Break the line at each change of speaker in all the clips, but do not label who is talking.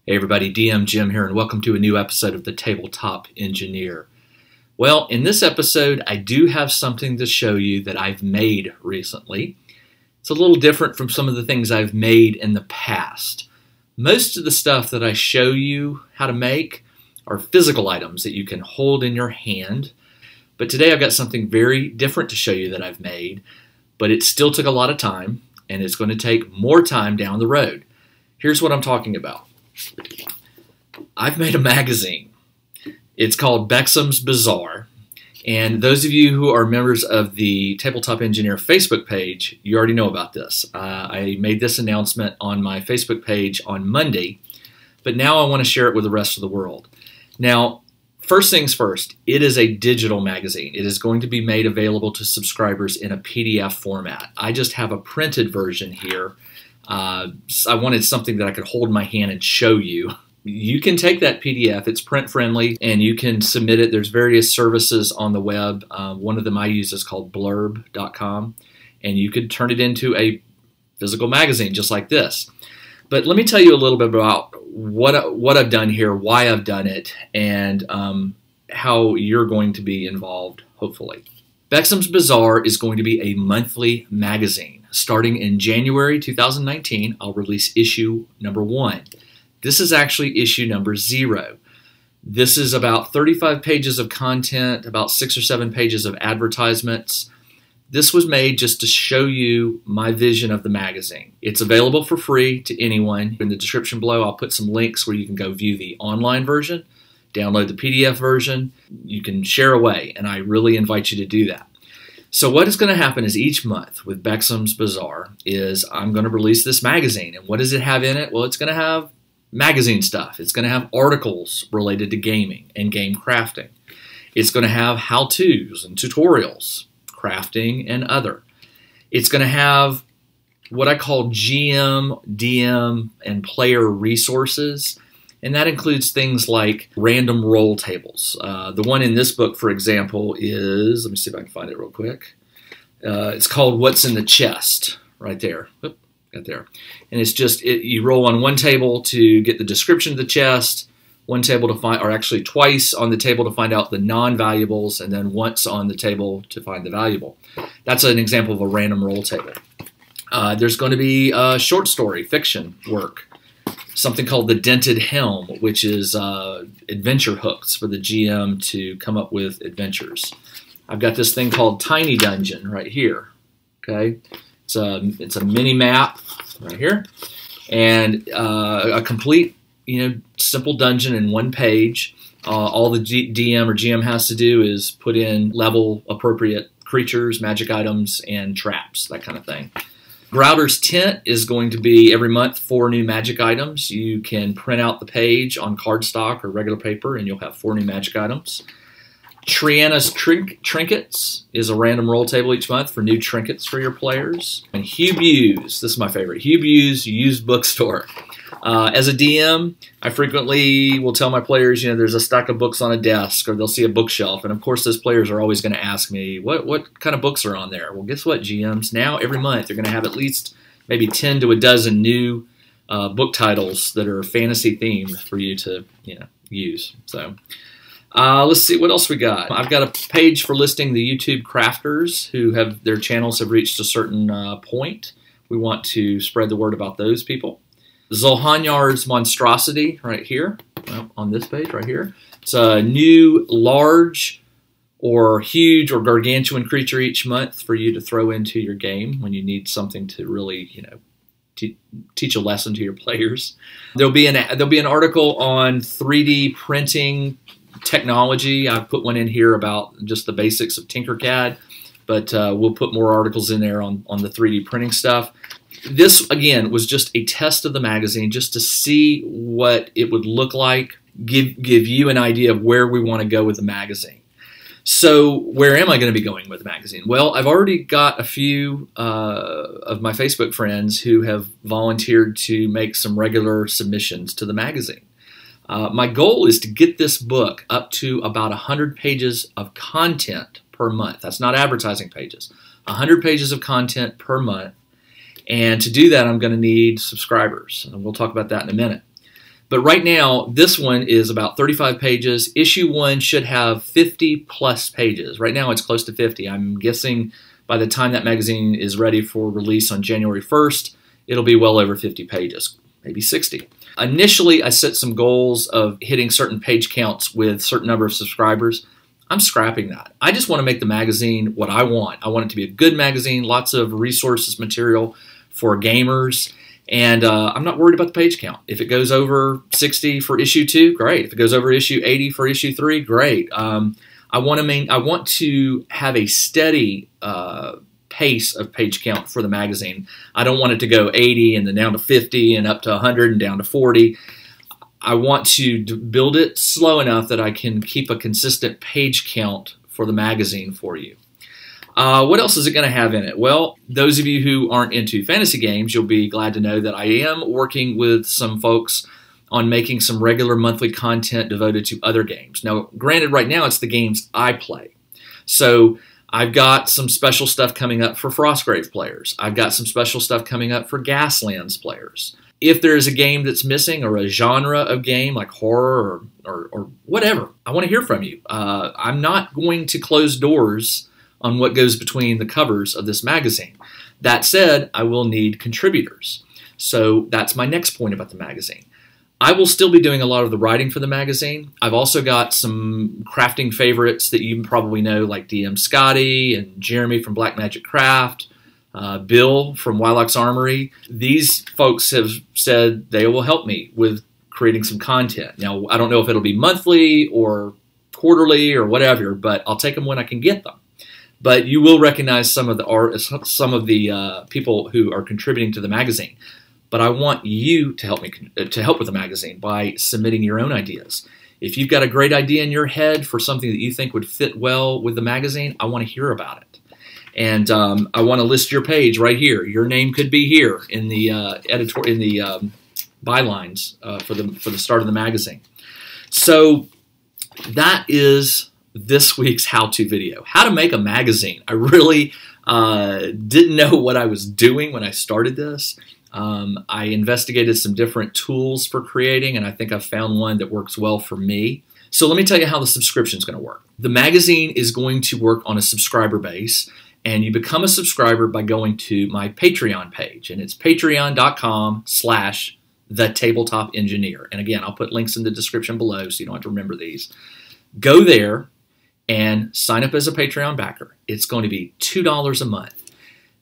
Hey everybody, DM Jim here, and welcome to a new episode of the Tabletop Engineer. Well, in this episode, I do have something to show you that I've made recently. It's a little different from some of the things I've made in the past. Most of the stuff that I show you how to make are physical items that you can hold in your hand. But today I've got something very different to show you that I've made, but it still took a lot of time, and it's going to take more time down the road. Here's what I'm talking about. I've made a magazine. It's called Bexims Bazaar, and those of you who are members of the Tabletop Engineer Facebook page, you already know about this. I made this announcement on my Facebook page on Monday, but now I want to share it with the rest of the world. Now, first things first, it is a digital magazine. It is going to be made available to subscribers in a PDF format. I just have a printed version here. I wanted something that I could hold in my hand and show you. You can take that PDF, it's print friendly, and you can submit it. There's various services on the web. One of them I use is called blurb.com, and you could turn it into a physical magazine just like this. But let me tell you a little bit about what I've done here, why I've done it, and how you're going to be involved, hopefully. Bexims Bazaar is going to be a monthly magazine. Starting in January 2019, I'll release issue number 1. This is actually issue number 0. This is about 35 pages of content, about 6 or 7 pages of advertisements. This was made just to show you my vision of the magazine. It's available for free to anyone. In the description below, I'll put some links where you can go view the online version, download the PDF version. You can share away, and I really invite you to do that. So what is going to happen is each month with Bexims Bazaar is I'm going to release this magazine. And what does it have in it? Well, it's going to have magazine stuff. It's going to have articles related to gaming and game crafting. It's going to have how-tos and tutorials, crafting and other. It's going to have what I call GM, DM, and player resources. And that includes things like random roll tables. The one in this book, for example, is, let me see if I can find it real quick. It's called What's in the Chest, right there. Oop, got there. And it's just, you roll on one table to get the description of the chest, one table to find, or actually twice on the table to find out the non-valuables, and then once on the table to find the valuable. That's an example of a random roll table. There's going to be short story, fiction work. Something called the Dented Helm, which is adventure hooks for the GM to come up with adventures. I've got this thing called Tiny Dungeon right here. Okay, it's a mini map right here, and a complete, simple dungeon in one page. All the DM or GM has to do is put in level appropriate creatures, magic items, and traps, that kind of thing. Growder's tent is going to be every month 4 new magic items. You can print out the page on cardstock or regular paper, and you'll have 4 new magic items. Treana's Trinkets is a random roll table each month for new trinkets for your players. And Hewbue's, this is my favorite, Hewbue's used bookstore. As a DM, I frequently will tell my players, there's a stack of books on a desk, or they'll see a bookshelf. And of course, those players are always going to ask me, what kind of books are on there? Well, guess what, GMs? Now, every month, they're going to have at least maybe 10 to a dozen new book titles that are fantasy themed for you to, use. So let's see what else we got. I've got a page for listing the YouTube crafters who have their channels have reached a certain point. We want to spread the word about those people. Zolhanyar's Monstrosity right here, on this page right here. It's a new large or huge or gargantuan creature each month for you to throw into your game when you need something to really, teach a lesson to your players. There'll be an article on 3D printing technology. I've put one in here about just the basics of Tinkercad, but we'll put more articles in there on the 3D printing stuff. This, again, was just a test of the magazine just to see what it would look like, give you an idea of where we want to go with the magazine. So where am I going to be going with the magazine? Well, I've already got a few of my Facebook friends who have volunteered to make some regular submissions to the magazine. My goal is to get this book up to about 100 pages of content per month. That's not advertising pages. 100 pages of content per month. And to do that, I'm going to need subscribers. And we'll talk about that in a minute. But right now, this one is about 35 pages. Issue 1 should have 50 plus pages. Right now, it's close to 50. I'm guessing by the time that magazine is ready for release on January 1st, it'll be well over 50 pages, maybe 60. Initially, I set some goals of hitting certain page counts with a certain number of subscribers. I'm scrapping that. I just want to make the magazine what I want. I want it to be a good magazine, lots of resources, material for gamers, and I'm not worried about the page count. If it goes over 60 for issue 2, great. If it goes over issue 80 for issue 3, great. I want to have a steady pace of page count for the magazine. I don't want it to go 80 and then down to 50 and up to 100 and down to 40. I want to build it slow enough that I can keep a consistent page count for the magazine for you. What else is it going to have in it? Well, those of you who aren't into fantasy games, you'll be glad to know that I am working with some folks on making some regular monthly content devoted to other games. Now, granted, right now it's the games I play. So I've got some special stuff coming up for Frostgrave players. I've got some special stuff coming up for Gaslands players. If there's a game that's missing or a genre of game like horror or whatever, I want to hear from you. I'm not going to close doors on what goes between the covers of this magazine. That said, I will need contributors. So that's my next point about the magazine. I will still be doing a lot of the writing for the magazine. I've also got some crafting favorites that you probably know, like DM Scotty and Jeremy from Black Magic Craft, Bill from Wylock's Armory. These folks have said they will help me with creating some content. Now, I don't know if it'll be monthly or quarterly or whatever, but I'll take them when I can get them. But you will recognize some of the people who are contributing to the magazine. But I want you to help with the magazine by submitting your own ideas. If you've got a great idea in your head for something that you think would fit well with the magazine, I want to hear about it. And I want to list your page right here. Your name could be here in the bylines for the start of the magazine. So that is this week's how-to video. How to make a magazine. I really didn't know what I was doing when I started this. I investigated some different tools for creating, and I think I've found one that works well for me. So let me tell you how the subscription is going to work. The magazine is going to work on a subscriber base, and you become a subscriber by going to my Patreon page, and it's patreon.com/thetabletop-engineer. And again, I'll put links in the description below so you don't have to remember these. Go there and sign up as a Patreon backer. It's going to be $2 a month.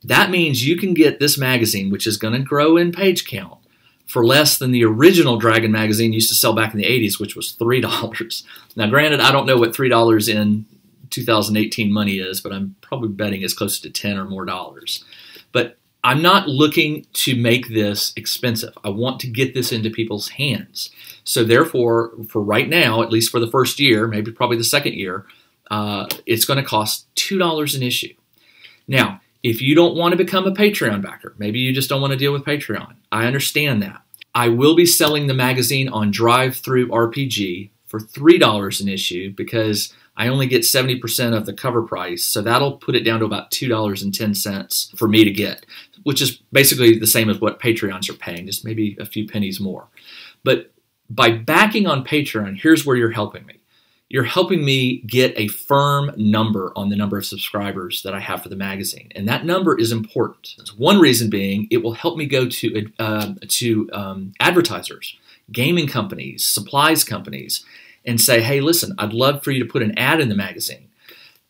That means you can get this magazine, which is going to grow in page count, for less than the original Dragon magazine used to sell back in the 80s, which was $3. Now, granted, I don't know what $3 in 2018 money is, but I'm probably betting it's close to $10 or more dollars. But I'm not looking to make this expensive. I want to get this into people's hands. So therefore, for right now, at least for the first year, maybe probably the second year, it's going to cost $2 an issue. Now, if you don't want to become a Patreon backer, maybe you just don't want to deal with Patreon, I understand that. I will be selling the magazine on DriveThruRPG for $3 an issue because I only get 70% of the cover price, so that'll put it down to about $2.10 for me to get, which is basically the same as what Patreons are paying, just maybe a few pennies more. But by backing on Patreon, here's where you're helping me. You're helping me get a firm number on the number of subscribers that I have for the magazine. And that number is important. One reason being, it will help me go to advertisers, gaming companies, supplies companies, and say, hey, listen, I'd love for you to put an ad in the magazine.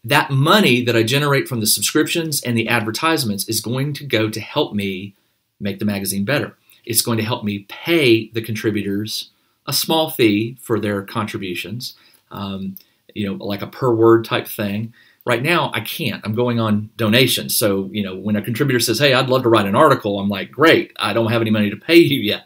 That money that I generate from the subscriptions and the advertisements is going to go to help me make the magazine better. It's going to help me pay the contributors a small fee for their contributions. Like a per word type thing. Right now, I can't. I'm going on donations. So, when a contributor says, hey, I'd love to write an article, I'm like, great, I don't have any money to pay you yet.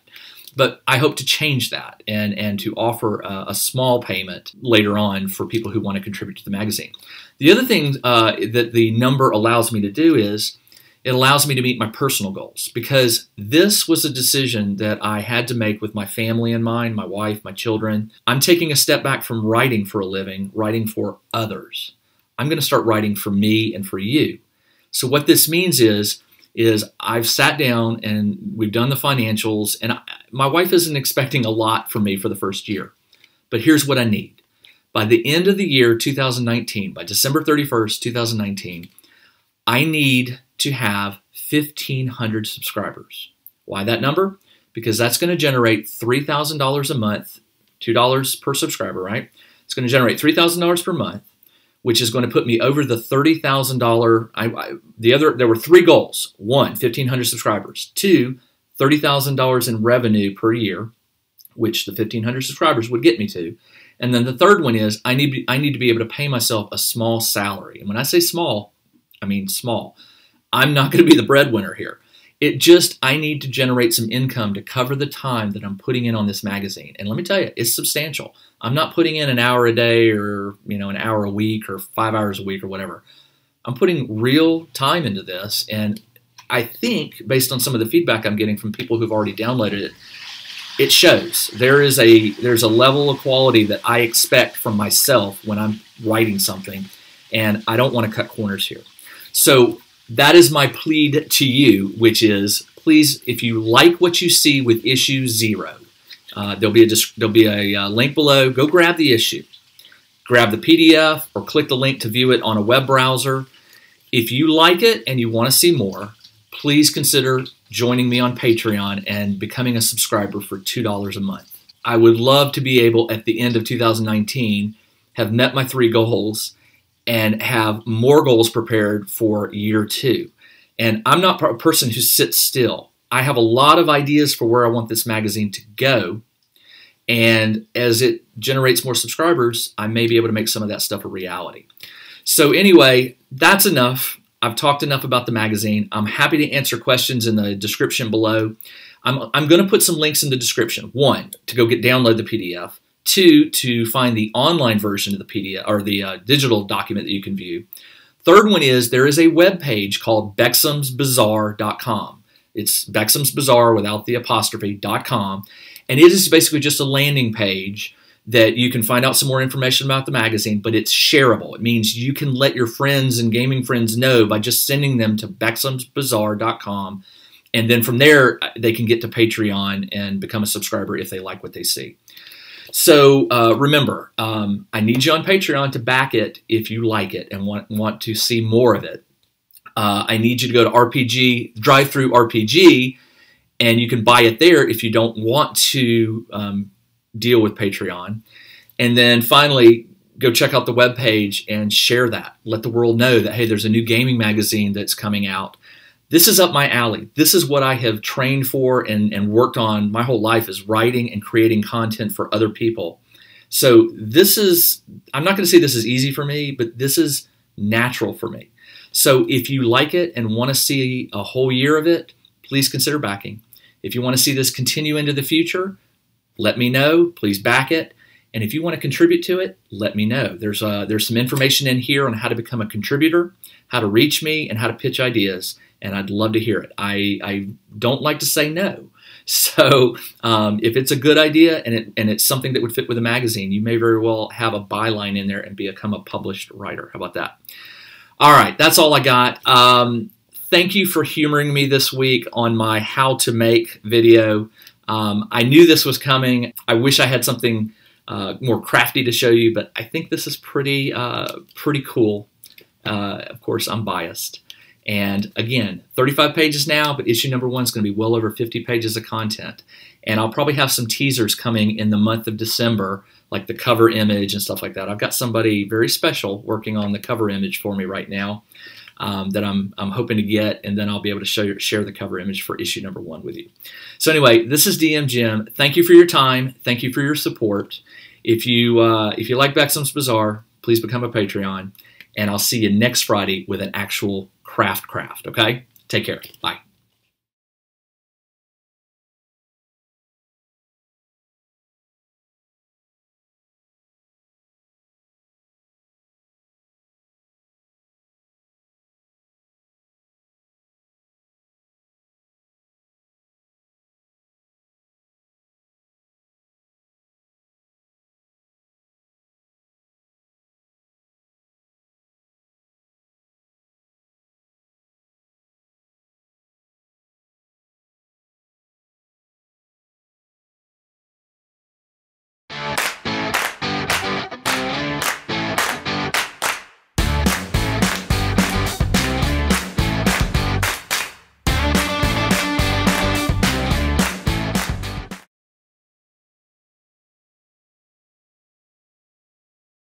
But I hope to change that and to offer a small payment later on for people who want to contribute to the magazine. The other thing that the number allows me to do is it allows me to meet my personal goals, because this was a decision that I had to make with my family in mind, my wife, my children. I'm taking a step back from writing for a living, writing for others. I'm going to start writing for me and for you. So what this means is I've sat down and we've done the financials, and my wife isn't expecting a lot from me for the first year, but here's what I need. By the end of the year 2019, by December 31st, 2019, I need to have 1,500 subscribers. Why that number? Because that's going to generate $3,000 a month, $2 per subscriber, right? It's going to generate $3,000 per month, which is going to put me over the $30,000. There were 3 goals. 1, 1,500 subscribers. 2, $30,000 in revenue per year, which the 1,500 subscribers would get me to. And then the third one is I need to be able to pay myself a small salary. And when I say small, I mean small. I'm not going to be the breadwinner here. I need to generate some income to cover the time that I'm putting in on this magazine. And let me tell you, it's substantial. I'm not putting in an hour a day or, an hour a week or 5 hours a week or whatever. I'm putting real time into this. And I think based on some of the feedback I'm getting from people who've already downloaded it, it shows. There's a level of quality that I expect from myself when I'm writing something, and I don't want to cut corners here. So that is my plea to you, which is, please, if you like what you see with issue 0, there'll be a link below. Go grab the issue. Grab the PDF or click the link to view it on a web browser. If you like it and you want to see more, please consider joining me on Patreon and becoming a subscriber for $2 a month. I would love to be able, at the end of 2019, have met my 3 goals and have more goals prepared for year 2. And I'm not a person who sits still. I have a lot of ideas for where I want this magazine to go. And as it generates more subscribers, I may be able to make some of that stuff a reality. So anyway, that's enough. I've talked enough about the magazine. I'm happy to answer questions in the description below. I'm going to put some links in the description. 1, to go download the PDF. 2, to find the online version of the PDF or the digital document that you can view. Third one is there is a web page called BeximsBazaar.com. It's Bexims Bazaar without the apostrophe.com. And it is basically just a landing page that you can find out some more information about the magazine, but it's shareable. It means you can let your friends and gaming friends know by just sending them to BeximsBazaar.com. And then from there, they can get to Patreon and become a subscriber if they like what they see. So remember, I need you on Patreon to back it if you like it and want to see more of it. I need you to go to RPG, Drive-Thru RPG, and you can buy it there if you don't want to deal with Patreon. And then finally, go check out the webpage and share that. Let the world know that, hey, there's a new gaming magazine that's coming out. This is up my alley. This is what I have trained for and worked on my whole life, is writing and creating content for other people. So this is, I'm not going to say this is easy for me, but this is natural for me. So if you like it and want to see a whole year of it, please consider backing. If you want to see this continue into the future, let me know. Please back it. And if you want to contribute to it, let me know. There's some information in here on how to become a contributor, how to reach me, and how to pitch ideas. And I'd love to hear it. I don't like to say no. So if it's a good idea and it's something that would fit with a magazine, you may very well have a byline in there and become a published writer. How about that? All right, that's all I got. Thank you for humoring me this week on my how to make video. I knew this was coming. I wish I had something more crafty to show you, but I think this is pretty cool. Of course, I'm biased. And again, 35 pages now, but issue number 1 is going to be well over 50 pages of content. And I'll probably have some teasers coming in the month of December, like the cover image and stuff like that. I've got somebody very special working on the cover image for me right now that I'm hoping to get, and then I'll be able to share the cover image for issue number 1 with you. So anyway, this is DM Jim. Thank you for your time. Thank you for your support. If you like Bexims Bazaar, please become a Patreon. And I'll see you next Friday with an actual craft, okay? Take care. Bye.